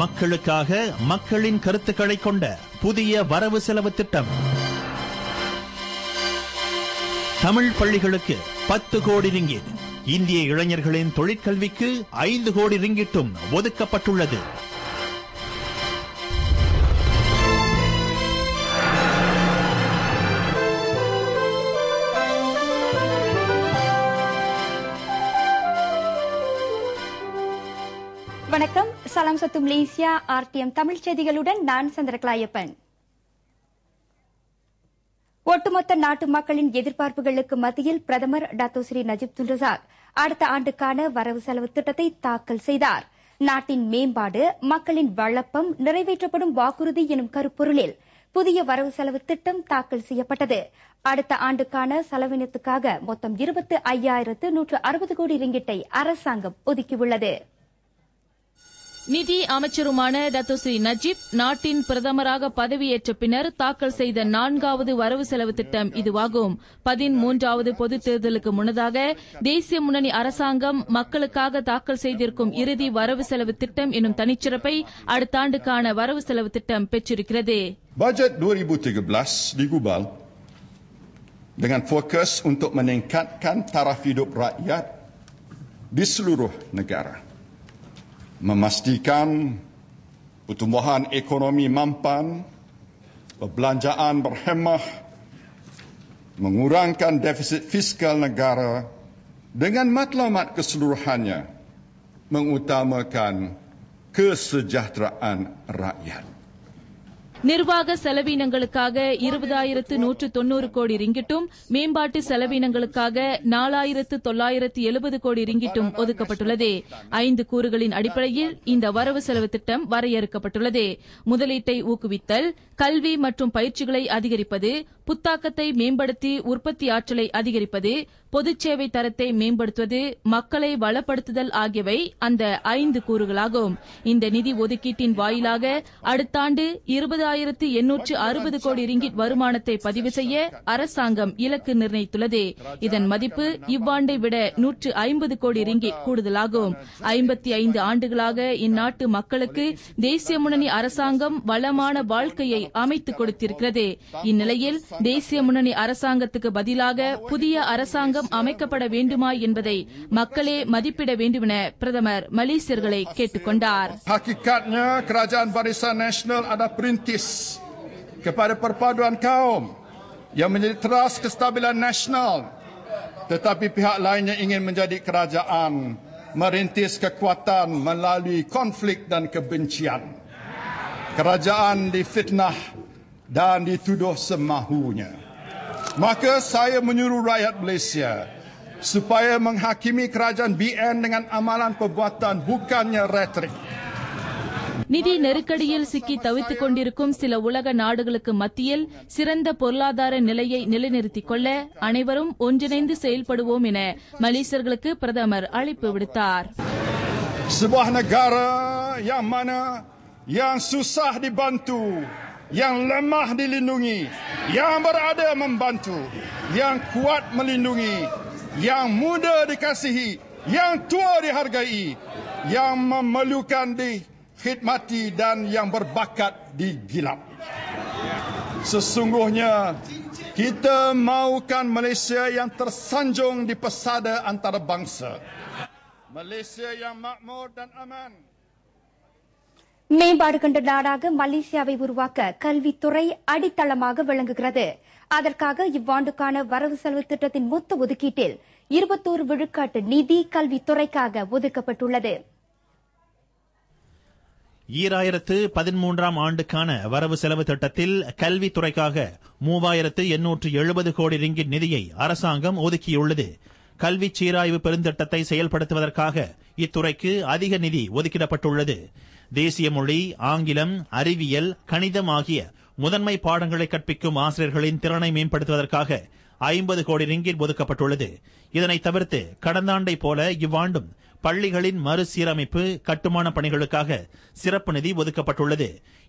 மக்களுக்காக மக்களின் கருத்துக்களை கொண்ட புதிய வரவு செலவு திட்டம். தமிழ் பள்ளிகளுக்கு 10 கோடி ரிங்கிட், இந்திய இளைஞர்களின் தொழிற்கல்விக்கு 5 கோடி ரிங்கிட்டும் ஒதுக்கப்பட்டுள்ளது. வணக்கம். சலாம் சத்து மலேசியா RTM தமிழ் செய்திகளுடன் நான் சந்திரகலாயப்பன். ஒட்டுமொத்த நாட்டு மக்களின் எதிர்பார்ப்புகளுக்கு மத்தியில் பிரதமர் doctor Sri Najib Tun Razak அடுத்த ஆண்டுக்கான வரவு செலவு திட்டத்தை தாக்கல் செய்தார். நாட்டின் மேம்பாடு, மக்களின் வளப்பம் நிறைவேற்றப்படும் வாக்குறுதி எனும் கருப்பொருளில் புதிய வரவு செலவு திட்டம் தாக்கல் செய்யப்பட்டது. அடுத்த ஆண்டுக்கான செலவினத்துக்காக மொத்தம் 25,160 கோடி ரிங்கிட்டை அரசாங்கம் ஒதுக்கியுள்ளது. நிதி அமைச்சருமான டாக்டர் ஸ்ரீ நஜீப் நாட்டின் பிரதமராக பதவியேற்ற பின்னர் தாக்கல் செய்த 4வது வரவு செலவு திட்டம் இதுவாகும். 13வது பொதுத் தேர்தலுக்கு முன்னதாக தேசிய முன்னணி அரசாங்கம் மக்களுக்காக தாக்கல் செய்திருக்கும் இறுதி வரவு செலவு திட்டம் எனும் தனிச்சிறப்பை அடுத்த ஆண்டுக்கான வரவு செலவு திட்டம் பெற்றிருக்கிறது. Bajet 2013 digubal dengan fokus untuk meningkatkan taraf hidup rakyat di seluruh negara. Memastikan pertumbuhan ekonomi mampan, perbelanjaan berhemah, mengurangkan defisit fiskal negara dengan matlamat keseluruhannya, mengutamakan kesejahteraan rakyat. நிர்வாக செலவினங்களுக்காக 20,190 கோடி ரிங்கிட்டும், மேம்பாட்டு செலவினங்களுக்காக 4,970 கோடி ரிங்கிட்டும் ஒதுக்கப்பட்டுள்ளது. 5 கூறுகளின் அடிப்படையில் இந்த வரவு செலவு திட்டம் வரையறுக்கப்பட்டுள்ளது. முதலீட்டை ஊக்குவித்தல், கல்வி மற்றும் பயிற்சிகளை அதிகரிப்பது, புத்தாக்கத்தை மேம்படுத்தி உற்பத்தி ஆற்றலை அதிகரிப்பது, பொதுச் சேவை தரத்தை மேம்படுத்துவது, மக்களை வளப்படுத்துதல் ஆகியவை அந்த 5 கூறுகளாகும். இந்த நிதி ஒதுக்கீட்டின் வாயிலாக அடுத்த ஆண்டு 20,860 கோடி ரிங்கிட் வருமானத்தை பதிவு செய்ய அரசாங்கம் இலக்கு நிர்ணயித்துள்ளது. இதன் மதிப்பு இவ்வாண்டை விட 150 கோடி ரிங்கிட் கூடுதலாகும். 55 ஆண்டுகளாக இந்நாட்டு மக்களுக்கு தேசிய முன்னணி அரசாங்கம் வளமான வாழ்க்கையை அமைத்துக் கொடுத்திருக்கிறது. இந்நிலையில் தேசிய முன்னணி அரசாங்கத்துக்கு பதிலாக புதிய அரசாங்கம் அமைக்கப்பட வேண்டுமா என்பதை மக்களே மதிப்பிட வேண்டுமென பிரதமர் மலேசியர்களை கேட்டுக் கொண்டார். Hakikatnya Kerajaan Barisan Nasional ada perintis kepada perpaduan kaum yang menjadi teras kestabilan nasional, tetapi pihak lainnya ingin menjadi kerajaan merintis kekuatan melalui konflik dan kebencian. Kerajaan difitnah dan dituduh semahunya. Maka saya menyuruh rakyat Malaysia supaya menghakimi kerajaan BN dengan amalan perbuatan bukannya retorik. நிதி நெருக்கடியில் சிக்கி தவித்துக் கொண்டிருக்கும் சில உலக நாடுகளுக்கு மத்தியில் சிறந்த பொருளாதார நிலையை நிலைநிறுத்திக் கொள்ள அனைவரும் ஒன்றிணைந்து செயல்படுவோம் என மலேசியர்களுக்கு பிரதமர் அழைப்பு விடுத்தார். Sebuah negara yang mana yang susah dibantu, yang lemah dilindungi, yang berada membantu, yang kuat melindungi, yang muda dikasihi, yang tua dihargai, yang memerlukan dikhidmati dan yang berbakat digilap. Sesungguhnya kita mahukan Malaysia yang tersanjung di pesada antarabangsa. Malaysia yang makmur dan aman. மேம்பாடு கண்ட நாடாக மலேசியாவை உருவாக்க கல்வித்துறை அடித்தளமாக விளங்குகிறது. அதற்காக இவ்வாண்டுக்கான வரவு செலவு திட்டத்தின் மொத்த ஒதுக்கீட்டில் 21 விழுக்காட்டு நிதி கல்வித்துறைக்காக ஒதுக்கப்பட்டுள்ளது. 2013 ஆண்டுக்கான வரவு செலவு திட்டத்தில் கல்வித்துறைக்காக 3,870 கோடி ரிங்கிட் நிதியை அரசாங்கம் ஒதுக்கியுள்ளது. கல்வி சீராய்வு பெருந்திட்டத்தை செயல்படுத்துவதற்காக இத்துறைக்கு அதிக நிதி ஒதுக்கிடப்பட்டுள்ளது. தேசிய மொழி, ஆங்கிலம், அறிவியல், கணிதம் ஆகிய முதன்மை பாடங்களை கற்பிக்கும் ஆசிரியர்களின் திறனை மேம்படுத்துவதற்காக 50 கோடி ரிங்கிட் ஒதுக்கப்பட்டுள்ளது. இதனை தவிர்த்து கடந்த ஆண்டை போல இவ்வாண்டும் பள்ளிகளின் மறுசீரமைப்பு, கட்டுமான பணிகளுக்காக சிறப்பு நிதி ஒதுக்கப்பட்டுள்ளது.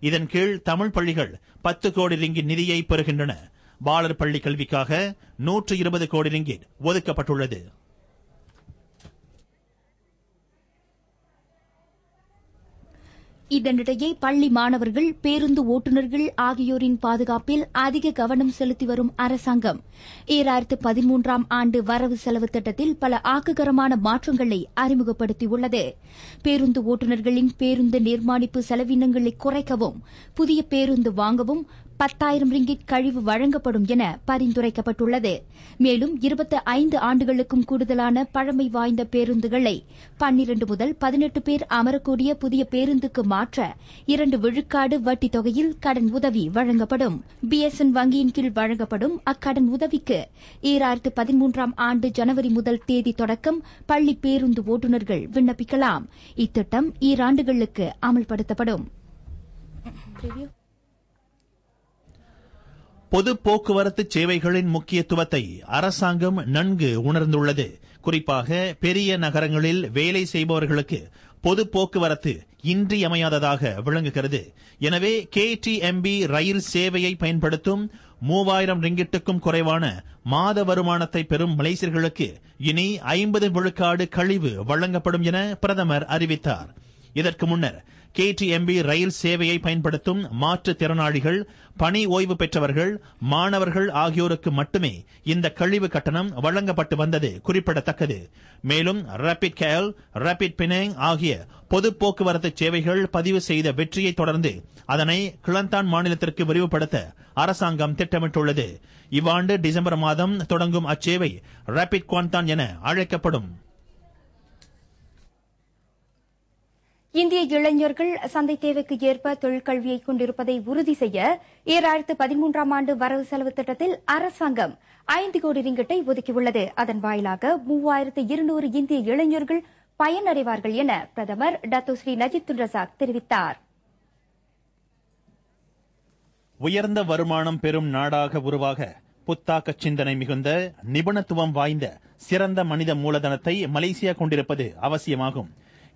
இதன் கீழ் தமிழ் பள்ளிகள் 10 கோடி ரிங்கிட் நிதியை பெறுகின்றன. பாலர் பள்ளி கல்விக்காக 120 கோடி ரிங்கிட் ஒதுக்கப்பட்டுள்ளது. இதனிடையே பள்ளி மாணவர்கள், பேருந்து ஓட்டுநர்கள் ஆகியோரின் பாதுகாப்பில் அதிக கவனம் செலுத்தி வரும் அரசாங்கம் 2013ஆம் ஆண்டு வரவு செலவு திட்டத்தில் பல ஆக்ககரமான மாற்றங்களை அறிமுகப்படுத்தியுள்ளது. பேருந்து ஓட்டுநர்களின் பேருந்து நிர்மாணிப்பு செலவினங்களை குறைக்கவும், புதிய பேருந்து வாங்கவும் 10,000 ரிங்கிட் கழிவு வழங்கப்படும் என பரிந்துரைக்கப்பட்டுள்ளது. மேலும் 25 ஆண்டுகளுக்கும் கூடுதலான பழமை வாய்ந்த பேருந்துகளை 12 முதல் 18 பேர் அமரக்கூடிய புதிய பேருந்துக்கு மாற்ற 2 விழுக்காடு வட்டி தொகையில் கடன் உதவி வழங்கப்படும். BSN வங்கியின் கீழ் வழங்கப்படும் அக்கடன் உதவிக்கு 2013ஆம் ஆண்டு ஜனவரி முதல் தேதி தொடக்கம் பள்ளி பேருந்து ஓட்டுநர்கள் விண்ணப்பிக்கலாம். இத்திட்டம் ஈராண்டுகளுக்கு அமல்படுத்தப்படும். பொது போக்குவரத்து சேவைகளின் முக்கியத்துவத்தை அரசாங்கம் நன்கு உணர்ந்துள்ளது. குறிப்பாக பெரிய நகரங்களில் வேலை செய்பவர்களுக்கு பொது போக்குவரத்து இன்றியமையாததாக விளங்குகிறது. எனவே KTMB ரயில் சேவையை பயன்படுத்தும் 3000 ரிங்கிட்டுக்கும் குறைவான மாத வருமானத்தை பெறும் மலேசியர்களுக்கு இனி 50 விழுக்காடு கழிவு வழங்கப்படும் என பிரதமர் அறிவித்தார். இதற்கு முன்னர் KTMB ரயில் சேவையை பயன்படுத்தும் மாற்றுத்திறனாளிகள், பணி ஓய்வு பெற்றவர்கள், மாணவர்கள் ஆகியோருக்கு மட்டுமே இந்த கழிவு கட்டணம் வழங்கப்பட்டு வந்தது குறிப்பிடத்தக்கது. மேலும் ரேபிட் கேல், ரேபிட் பினாங் ஆகிய பொது போக்குவரத்து சேவைகள் பதிவு செய்த வெற்றியை தொடர்ந்து அதனை கிளந்தான் மாநிலத்திற்கு விரிவுபடுத்த அரசாங்கம் திட்டமிட்டுள்ளது. இவ்வாண்டு டிசம்பர் மாதம் தொடங்கும் அச்சேவை ரேபிட் குவாந்தான் என அழைக்கப்படும். இந்திய இளைஞர்கள் சந்தை தேவைக்கு ஏற்ப தொழிற்கல்வியை கொண்டிருப்பதை உறுதி செய்ய 2013ஆம் ஆண்டு வரவு செலவு திட்டத்தில் அரசாங்கம் 5 கோடி ரிங்கிட்டை ஒதுக்கியுள்ளது. அதன் வாயிலாக 3200 இந்திய இளைஞர்கள் பயனடைவார்கள் என பிரதமர் டத்தோஸ்ரீ நஜிப் துன் ரசாக் தெரிவித்தார். உயர்ந்த வருமானம் பெறும் நாடாக உருவாக புத்தாக்க சிந்தனை மிகுந்த, நிபுணத்துவம் வாய்ந்த, சிறந்த மனித மூலதனத்தை மலேசியா கொண்டிருப்பது அவசியமாகும்.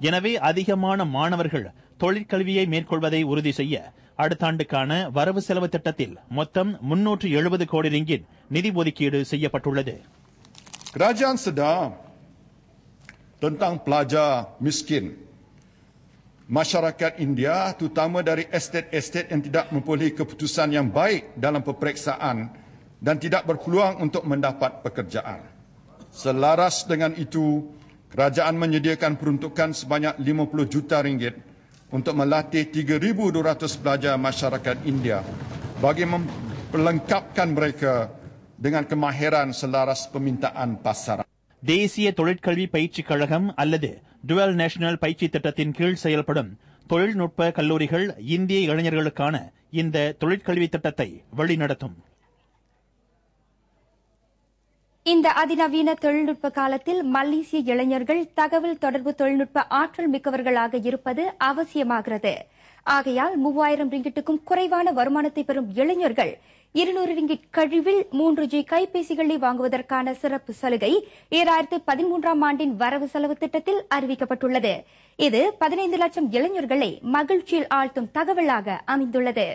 எனவே அதிகமான மாணவர்கள் தொழிற்கல்வியை மேற்கொள்வதை உறுதி செய்ய அடுத்த ஆண்டுக்கான வரவு செலவு திட்டத்தில் மொத்தம் 370 கோடி ரிங்கிட் நிதி ஒதுக்கீடு செய்யப்பட்டுள்ளது. Kerajaan sedar tentang pelajar miskin. Masyarakat India, terutama dari estet-estet yang tidak memperolehi keputusan yang baik dalam peperiksaan dan tidak berpeluang untuk mendapat pekerjaan. Selaras dengan itu, kerajaan menyediakan peruntukan sebanyak 50 juta ringgit untuk melatih 3,200 pelajar masyarakat India bagi melengkapkan mereka dengan kemahiran selaras permintaan pasaran. தேசிய தொழிற்கல்வி பயிற்சி கழகம் அல்லது twelve national பயிற்சி திட்டத்தின் கீழ் செயல்படும் தொழில்நுட்ப கல்லூரிகள் இந்திய இளைஞர்களுக்கான இந்த தொழிற்கல்வி திட்டத்தை வழிநடத்தும். இந்த அதிநவீன தொழில்நுட்ப காலத்தில் மலேசிய இளைஞர்கள் தகவல் தொடர்பு தொழில்நுட்ப ஆற்றல் மிக்கவர்களாக இருப்பது அவசியமாகிறது. ஆகையால் 3000 ரிங்கிட்டுக்கும் குறைவான வருமானத்தை பெறும் இளைஞர்கள் 200 ரிங்கிட் கழிவில் 3G கைபேசிகளை வாங்குவதற்கான சிறப்பு சலுகை 2013ஆம் ஆண்டின் வரவு செலவு திட்டத்தில் அறிவிக்கப்பட்டுள்ளது. இது 15 லட்சம் இளைஞர்களை மகிழ்ச்சியில் ஆழ்த்தும் தகவலாக அமைந்துள்ளது.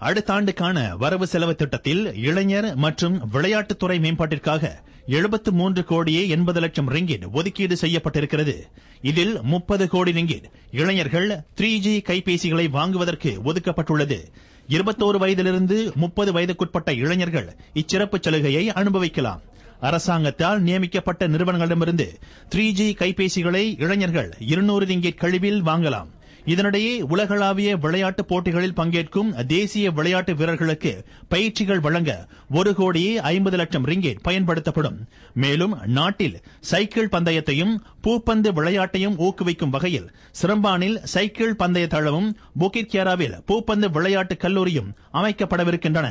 அடுத்த ஆண்டுக்கான வரவு செலவு திட்டத்தில் இளைஞர் மற்றும் விளையாட்டுத்துறை மேம்பாட்டிற்காக 73 கோடியே 80 லட்சம் ரிங்கிட் ஒதுக்கீடு செய்யப்பட்டிருக்கிறது. இதில் 30 கோடி ரிங்கிட் இளைஞர்கள் 3G கைபேசிகளை வாங்குவதற்கு ஒதுக்கப்பட்டுள்ளது. 21 வயதிலிருந்து 30 வயதுக்குட்பட்ட இளைஞர்கள் இச்சிறப்பு சலுகையை அனுபவிக்கலாம். அரசாங்கத்தால் நியமிக்கப்பட்ட நிறுவனங்களிடமிருந்து 3G கைபேசிகளை இளைஞர்கள் 200 ரிங்கிட் கழிவில் வாங்கலாம். இதனிடையே உலகளாவிய விளையாட்டுப் போட்டிகளில் பங்கேற்கும் தேசிய விளையாட்டு வீரர்களுக்கு பயிற்சிகள் வழங்க 1 கோடியே 50 லட்சம் ரிங்கிட் பயன்படுத்தப்படும். மேலும் நாட்டில் சைக்கிள் பந்தயத்தையும் பூப்பந்து விளையாட்டையும் ஊக்குவிக்கும் வகையில் சிரம்பானில் சைக்கிள் பந்தய தளமும் புகித் கியாராவில் பூப்பந்து விளையாட்டு கல்லூரியும் அமைக்கப்படவிருக்கின்றன.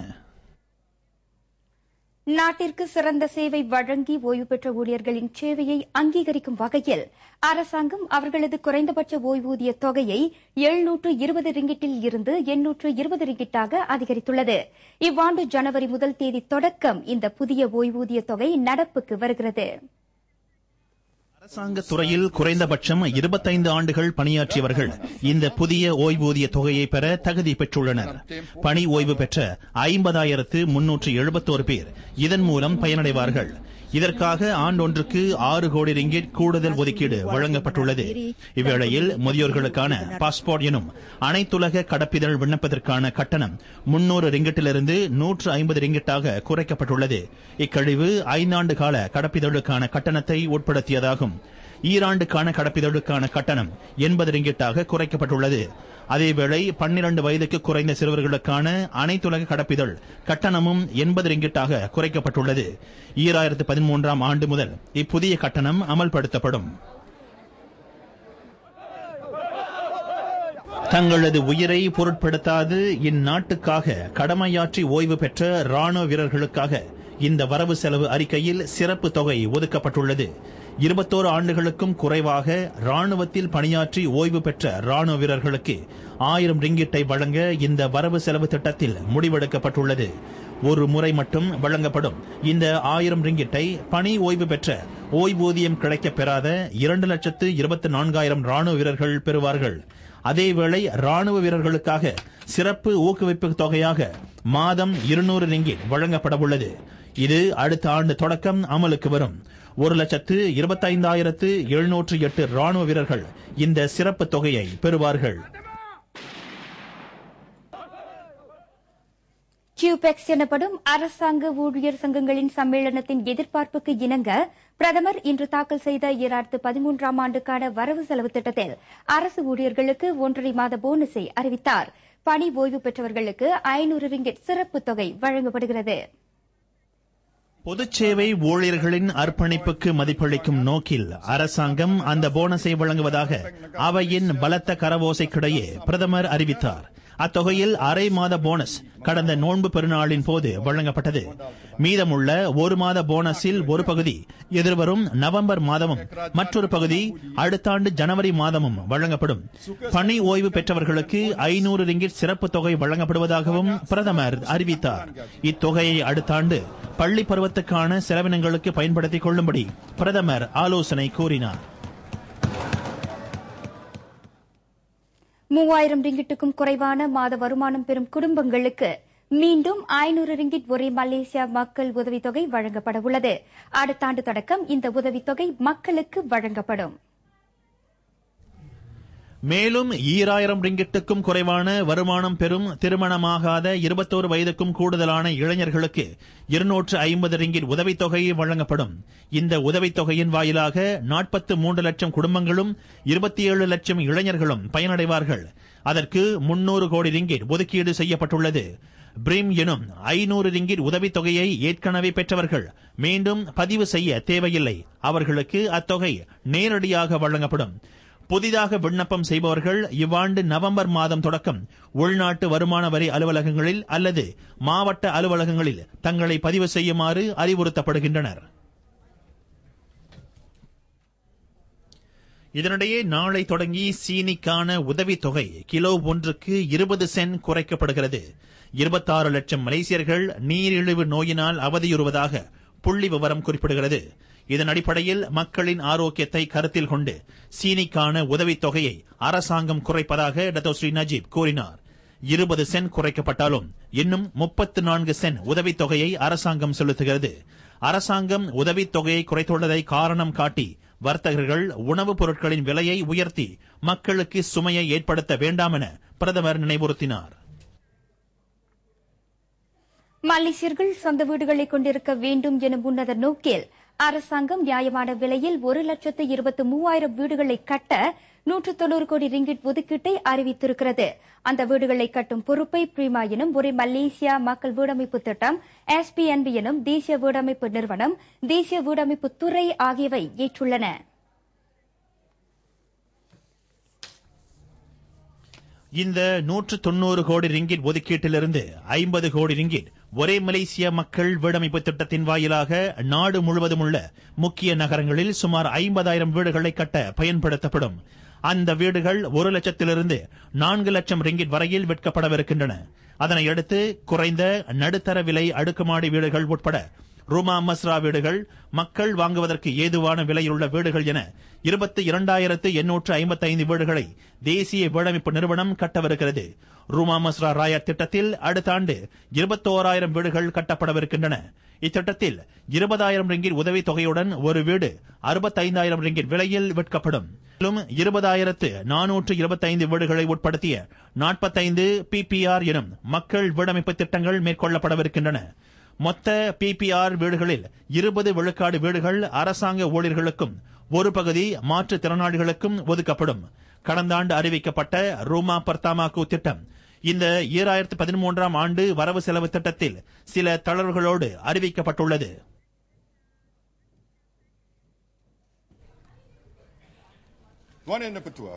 நாட்டிற்கு சிறந்த சேவை வழங்கி ஓய்வு பெற்ற ஊழியர்களின் சேவையை அங்கீகரிக்கும் வகையில் அரசாங்கம் அவர்களது குறைந்தபட்ச ஓய்வூதிய தொகையை 720 ரிங்கிட்டில் இருந்து 820 ரிங்கிட்டாக அதிகரித்துள்ளது. இவ்வாண்டு ஜனவரி முதல் தேதி தொடக்கம் இந்த புதிய ஓய்வூதிய தொகை நடப்புக்கு வருகிறது. அரசாங்க துறையில் குறைந்தபட்சம் 25 ஆண்டுகள் பணியாற்றியவர்கள் இந்த புதிய ஓய்வூதிய தொகையை பெற தகுதி பெற்றுள்ளனர். பணி ஓய்வு பெற்ற 50,371 பேர் இதன் மூலம் பயனடைவார்கள். இதற்காக ஆண்டொன்றுக்கு 6 கோடி ரிங்கிட் கூடுதல் ஒதுக்கீடு வழங்கப்பட்டுள்ளது. இவ்வேளையில் முதியோர்களுக்கான பாஸ்போர்ட் எனும் அனைத்துலக கடப்பிதழ் விண்ணப்பதற்கான கட்டணம் 300 ரிங்கிட்டிலிருந்து 150 ரிங்கிட்டாக குறைக்கப்பட்டுள்ளது. இக்கழிவு 5 ஆண்டு கால கடப்பிதழுக்கான கட்டணத்தை உட்படுத்தியதாகும். ஈராண்டுக்கான கடப்பிதழுக்கான கட்டணம் 80 ரிங்கிட்டாக குறைக்கப்பட்டுள்ளது. அதேவேளை 12 வயதுக்கு குறைந்த சிறுவர்களுக்கான அனைத்துலக கடப்பிதழ் கட்டணமும் 80 ரிங்கிட்டாக குறைக்கப்பட்டுள்ளது. 2013ஆம் ஆண்டு முதல் இப்புதிய கட்டணம் அமல்படுத்தப்படும். தங்களது உயிரை பொருட்படுத்தாது இந்நாட்டுக்காக கடமையாற்றி ஓய்வு பெற்ற ராணுவ வீரர்களுக்காக இந்த வரவு செலவு அறிக்கையில் சிறப்பு தொகை ஒதுக்கப்பட்டுள்ளது. 21 ஆண்டுகளுக்கும் குறைவாக ராணுவத்தில் பணியாற்றி ஓய்வு பெற்ற ராணுவ வீரர்களுக்கு 1000 ரிங்கிட்டை வழங்க இந்த வரவு செலவு திட்டத்தில் முடிவெடுக்கப்பட்டுள்ளது. ஒரு முறை மட்டும் வழங்கப்படும் இந்த 1000 ரிங்கிட்டை பணி ஓய்வு பெற்ற ஓய்வூதியம் கிடைக்கப் பெறாத 2,24,000 ராணுவ வீரர்கள் பெறுவார்கள். அதேவேளை ராணுவ வீரர்களுக்காக சிறப்பு ஊக்குவிப்பு தொகையாக மாதம் 200 ரிங்கிட் வழங்கப்படவுள்ளது. இது அடுத்த ஆண்டு தொடக்கம் அமலுக்கு வரும். 1,25,708 ராணுவ வீரர்கள் இந்த சிறப்பு தொகையை பெறுவார்கள். கியூபெக்ஸ் எனப்படும் அரசாங்க ஊழியர் சங்கங்களின் சம்மேளனத்தின் எதிர்பார்ப்புக்கு இணங்க பிரதமர் இன்று தாக்கல் செய்த 2013ஆம் ஆண்டுக்கான வரவு செலவு திட்டத்தில் அரசு ஊழியர்களுக்கு 1.5 மாத போனஸை அறிவித்தார். பணி ஓய்வு பெற்றவர்களுக்கு 500 ரிங்கிட் சிறப்பு தொகை வழங்கப்படுகிறது. பொதுச்சேவை ஊழியர்களின் அர்ப்பணிப்புக்கு மதிப்பளிக்கும் நோக்கில் அரசாங்கம் அந்த போனஸை வழங்குவதாக அவையின் பலத்த கரவோசைக்கிடையே பிரதமர் அறிவித்தார். அத்தொகையில் அரை மாத போனஸ் கடந்த நோன்பு பெருநாளின் போது வழங்கப்பட்டது. மீதமுள்ள 1 மாத போனஸில் ஒரு பகுதி எதிர்வரும் நவம்பர் மாதமும் மற்றொரு பகுதி அடுத்த ஆண்டு ஜனவரி மாதமும் வழங்கப்படும். பணி ஓய்வு பெற்றவர்களுக்கு 500 ரிங்கிட் சிறப்பு தொகை வழங்கப்படுவதாகவும் பிரதமர் அறிவித்தார். இத்தொகையை அடுத்த ஆண்டு பள்ளி பருவத்துக்கான செலவினங்களுக்கு பயன்படுத்திக் கொள்ளும்படி பிரதமர் ஆலோசனை கூறினார். 3000 ரிங்கிட்டுக்கும் குறைவான மாத வருமானம் பெறும் குடும்பங்களுக்கு மீண்டும் 500 ரிங்கிட் ஒரே மலேசியா மக்கள் உதவித்தொகை வழங்கப்பட உள்ளது. அடுத்த ஆண்டு தொடக்கம் இந்த உதவித்தொகை மக்களுக்கு வழங்கப்படும். மேலும் 2000 ரிங்கிட்டுக்கும் குறைவான வருமானம் பெறும் திருமணமாகாத 21 வயதுக்கும் கூடுதலான இளைஞர்களுக்கு 250 ரிங்கிட் உதவித்தொகை வழங்கப்படும். இந்த உதவித்தொகையின் வாயிலாக 43 லட்சம் குடும்பங்களும் 27 லட்சம் இளைஞர்களும் பயனடைவார்கள். அதற்கு 300 கோடி ரிங்கிட் ஒதுக்கீடு செய்யப்பட்டுள்ளது. பிரிம் எனும் 500 ரிங்கிட் உதவித்தொகையை ஏற்கனவே பெற்றவர்கள் மீண்டும் பதிவு செய்ய தேவையில்லை. அவர்களுக்கு அத்தொகை நேரடியாக வழங்கப்படும். புதிதாக விண்ணப்பம் செய்பவர்கள் இவ்வாண்டு நவம்பர் மாதம் தொடக்கம் உள்நாட்டு வருமான வரி அலுவலகங்களில் அல்லது மாவட்ட அலுவலகங்களில் தங்களை பதிவு செய்யுமாறு அறிவுறுத்தப்படுகின்றனர். இதனிடையே நாளை தொடங்கி சீனிக்கான உதவித்தொகை கிலோ ஒன்றுக்கு 20 சென்ட் குறைக்கப்படுகிறது. 26 லட்சம் மலேசியர்கள் நீரிழிவு நோயினால் அவதியுறுவதாக புள்ளி விவரம் குறிப்பிடுகிறது. இதன் அடிப்படையில் மக்களின் ஆரோக்கியத்தை கருத்தில் கொண்டு சீனிக்கான உதவித்தொகையை அரசாங்கம் குறைப்பதாக டத்தோஸ்ரீ நஜீப் கூறினார். 20 சென்ட் குறைக்கப்பட்டாலும் இன்னும் 34 சென்ட் உதவித்தொகையை அரசாங்கம் செலுத்துகிறது. அரசாங்கம் உதவித்தொகையை குறைத்துள்ளதை காரணம் காட்டி வர்த்தகர்கள் உணவுப் பொருட்களின் விலையை உயர்த்தி மக்களுக்கு சுமையை ஏற்படுத்த வேண்டாம் என பிரதமர் நினைவுறுத்தினார். மலேசியர்கள் சொந்த வீடுகளை கொண்டிருக்க வேண்டும் எனும் உன்னத நோக்கில் அரசாங்கம் நியாயமான விலையில் 1,23,000 வீடுகளை கட்ட 190 கோடி ரிங்கிட் ஒதுக்கீட்டை அறிவித்திருக்கிறது. அந்த வீடுகளை கட்டும் பொறுப்பை பிரீமா எனும் ஒரே மலேசியா மக்கள் வீடமைப்பு திட்டம், SPNB எனும் தேசிய வீடமைப்பு நிறுவனம், தேசிய வீடமைப்பு துறை ஆகியவை ஏற்றுள்ளன. இந்த 190 கோடி ரிங்கிட் ஒதுக்கீட்டிலிருந்து 50 கோடி ரிங்கிட் ஒரே மலேசிய மக்கள் வீடமைப்பு திட்டத்தின் வாயிலாக நாடு முழுவதும் உள்ள முக்கிய நகரங்களில் சுமார் 50,000 வீடுகளை கட்ட பயன்படுத்தப்படும். அந்த வீடுகள் 1 லட்சத்திலிருந்து 4 லட்சம் ரிங்கிட் வரையில் விற்கப்படவிருக்கின்றன. அதனையடுத்து குறைந்த நடுத்தர விலை அடுக்குமாடி வீடுகள் உட்பட ரூமா மஸ்ரா வீடுகள், மக்கள் வாங்குவதற்கு ஏதுவான விலையுள்ள வீடுகள் என 22,855 வீடுகளை தேசிய வீடமைப்பு நிறுவனம் கட்டவிருக்கிறது. ரூமா மஸ்ரா ராயத் திட்டத்தில் அடுத்த ஆண்டு 21,000 வீடுகள் கட்டப்படவிருக்கின்றன. இத்திட்டத்தில் 20,000 ரிங்கிட் உதவி தொகையுடன் ஒரு வீடு 65,000 ரிங்கிட் விலையில் விற்கப்படும். மேலும் 20,425 வீடுகளை உட்படுத்திய 45 PPR எனும் மக்கள் வீடமைப்பு திட்டங்கள் மேற்கொள்ளப்படவிருக்கின்றன. மொத்த PPR வீடுகளில் 20 விழுக்காடு வீடுகள் அரசாங்க ஊழியர்களுக்கும் ஒரு பகுதி மாற்றுத்திறனாளிகளுக்கும் ஒதுக்கப்படும். கடந்த ஆண்டு அறிவிக்கப்பட்ட ரூமா பர்தாமாக்கு திட்டம் இந்த 2013ஆம் ஆண்டு வரவு செலவு திட்டத்தில் சில தளர்வுகளோடு அறிவிக்கப்பட்டுள்ளது.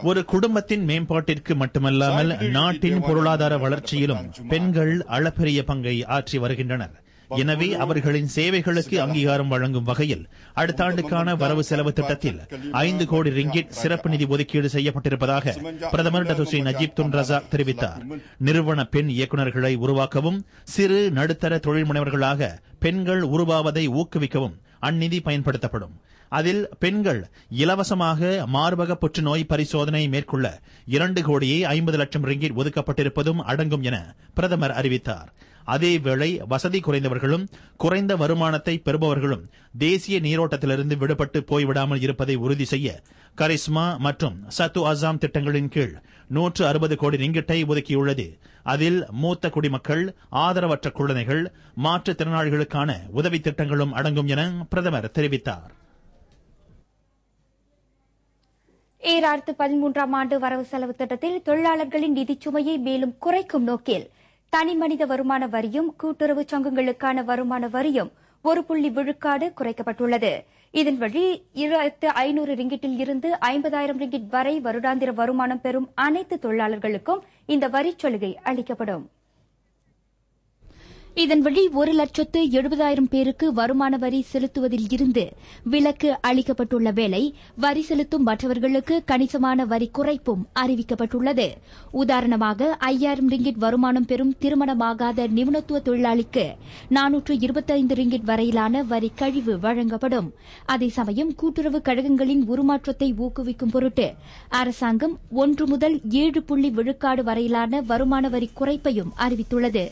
ஒரு குடும்பத்தின் மேம்பாட்டிற்கு மட்டுமல்லாமல் நாட்டின் பொருளாதார வளர்ச்சியிலும் பெண்கள் அளப்பரிய பங்கை ஆற்றி வருகின்றனர். எனவே அவர்களின் சேவைகளுக்கு அங்கீகாரம் வழங்கும் வகையில் அடுத்த ஆண்டுக்கான வரவு செலவு திட்டத்தில் 5 கோடி ரிங்கிட் சிறப்பு நிதி ஒதுக்கீடு செய்யப்பட்டிருப்பதாக பிரதமர் டத்துஸ்ரீ நஜீப் துன் ரசாக் தெரிவித்தார். நிறுவன பெண் இயக்குநர்களை உருவாக்கவும் சிறு நடுத்தர தொழில் முனைவர்களாக பெண்கள் உருவாவதை ஊக்குவிக்கவும் அந்நிதி பயன்படுத்தப்படும். அதில் பெண்கள் இலவசமாக மார்பக புற்றுநோய் பரிசோதனை மேற்கொள்ள 2 கோடியே 50 லட்சம் ரிங்கிட் ஒதுக்கப்பட்டிருப்பதும் அடங்கும் என பிரதமர் அறிவித்தார். அதேவேளை வசதி குறைந்தவர்களும் குறைந்த வருமானத்தை பெறுபவர்களும் தேசிய நீரோட்டத்திலிருந்து விடுபட்டு போய்விடாமல் இருப்பதை உறுதி செய்ய கரிஸ்மா மற்றும் சத்து அசாம் திட்டங்களின் கீழ் 160 கோடி ரிங்கிட்டை ஒதுக்கியுள்ளது. அதில் மூத்த குடிமக்கள், ஆதரவற்ற குழந்தைகள், மாற்றுத்திறனாளிகளுக்கான உதவி திட்டங்களும் அடங்கும் என பிரதமர் தெரிவித்தார். 2013ஆம் ஆண்டு வரவு செலவு திட்டத்தில் தொழிலாளர்களின் நிதிச் சுமையை மேலும் குறைக்கும் நோக்கில் தனிமனித வருமான வரியும் கூட்டுறவு சங்கங்களுக்கான வருமான வரியும் 1 விழுக்காடு குறைக்கப்பட்டுள்ளது. இதன் வழி 2,500 ரிங்கிட்டில் இருந்து 50,000 ரிங்கிட் வரை வருடாந்திர வருமானம் பெறும் அனைத்து தொழிலாளர்களுக்கும் இந்த வரிச் சலுகை அளிக்கப்படும். இதன் வழி 1,70,000 பேருக்கு வருமான வரி செலுத்துவதில் இருந்து விலக்கு அளிக்கப்பட்டுள்ள வேளை வரி செலுத்தும் மற்றவர்களுக்கு கணிசமான வரி குறைப்பும் அறிவிக்கப்பட்டுள்ளது. உதாரணமாக 5,000 ரிங்கிட் வருமானம் பெறும் திருமணமாகாத நிபுணத்துவ தொழிலாளிக்கு 425 ரிங்கிட் வரையிலான வரி கழிவு வழங்கப்படும். அதே சமயம் கூட்டுறவு கழகங்களின் உருமாற்றத்தை ஊக்குவிக்கும் பொருட்டு அரசாங்கம் 1 முதல் 7 விழுக்காடு வரையிலான வருமான வரி குறைப்பையும் அறிவித்துள்ளது.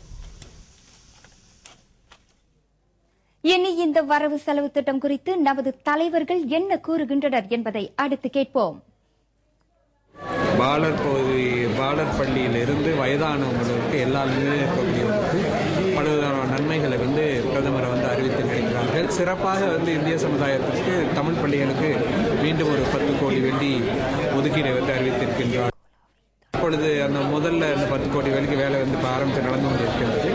இனி இந்த வரவு செலவு திட்டம் குறித்து நமது தலைவர்கள் என்ன கூறுகின்றனர் என்பதை அடுத்து கேட்போம். பாலர் பள்ளியிலிருந்து வயதானவர்களுக்கு எல்லாருமே இருக்கக்கூடியவர்களுக்கு பலவிதமான நன்மைகளை பிரதமரை அறிவித்திருக்கிறார்கள். சிறப்பாக இந்திய சமுதாயத்திற்கு தமிழ் பள்ளிகளுக்கு மீண்டும் ஒரு 10 கோடி வெள்ளி ஒதுக்கீடை அறிவித்திருக்கின்றார். இப்பொழுது அந்த முதல்ல 10 கோடி வெள்ளிக்கு வேலை ஆரம்பித்து நடந்து கொண்டிருக்கின்றது.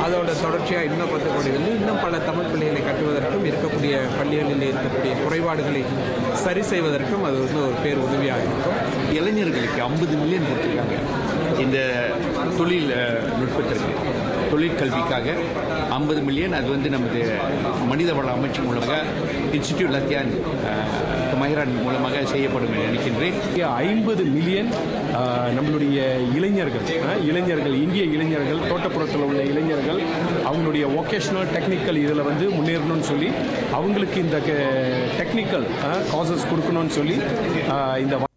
அதோட தொடர்ச்சியாக இன்னும் 10 கோடி வெள்ளி இன்னும் பல தமிழ் பள்ளிகளை கட்டுவதற்கும் இருக்கக்கூடிய பள்ளிகளில் இருக்கக்கூடிய குறைபாடுகளை சரி செய்வதற்கும் அது ஒரு பேர் உதவியாக இருக்கும். இளைஞர்களுக்கு 50 மில்லியன் கொடுத்திருக்காங்க. இந்த தொழில் நுட்பத்திற்கு தொழிற்கல்விக்காக 50 மில்லியன். அது நமது மனிதவள அமைச்சு மூலமாக இன்ஸ்டிடியூட் லத்தியான் மஹிரான் மூலமாக செய்யப்படும் என நினைக்கின்றேன். 50 மில்லியன் நம்மளுடைய இளைஞர்கள் இந்திய இளைஞர்கள், தோட்டப்புறத்தில் உள்ள இளைஞர்கள் அவங்களுடைய வொகேஷனல் டெக்னிக்கல் இதில் முன்னேறணும்னு சொல்லி அவங்களுக்கு இந்த டெக்னிக்கல் காசஸ் கொடுக்கணும்னு சொல்லி இந்த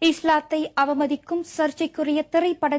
இஸ்லாத்தை அவமதிக்கும் சர்ச்சைக்குரிய திரைப்பட